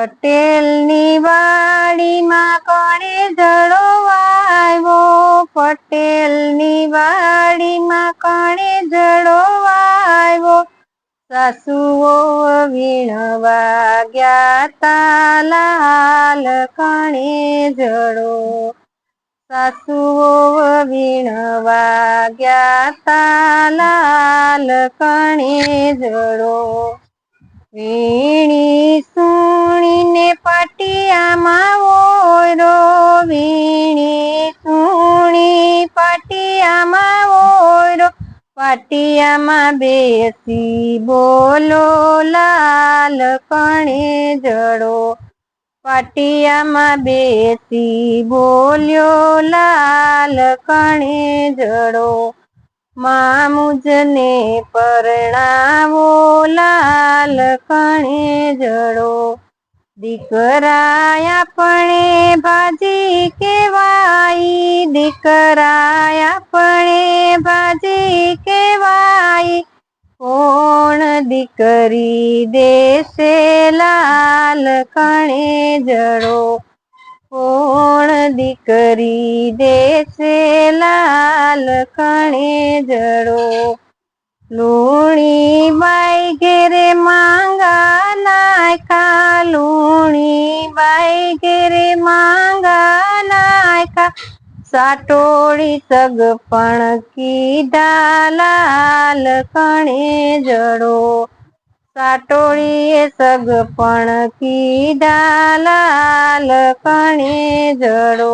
પટેલની વાડીમાં કણે જડો આવ્યો, પટેલની વાડીમાં કણે જડો આવ્યો, સાસુઓ વીણવા ગયા તા લાલ કણે જડો, સાસુઓ વીણવા ગયા તા લાલ કણે જડો, વીણી સુણીને પાટિયામાં ઓયરો, વીણી સુણી પાટિયામાં ઓયરો, પાટિયામાં બેસી બોલો લાલ કણે જડો, પાટિયામાં બેસી બોલ્યો લાલ કણે જડો, મામુજને પરણાવો લાલ કણે જડો, દીકરા આપણે ભાજી કહેવાય, દીકરા આપણે ભાજી કહેવાય, કોણ દીકરી દેશે લાલ કણે જડો, કોણ દીકરી દેશે લાલ કણે જડો, લુણી બાઈ ઘેરે માંગા નાખ્યા, લુણી બાઈ ઘેરે માંગા નાખ્યા, સાટોળી સગપણ કીધા લાલ કણે જડો, સાટોળીએ સગપણ કીધા લાલ કણે જડો.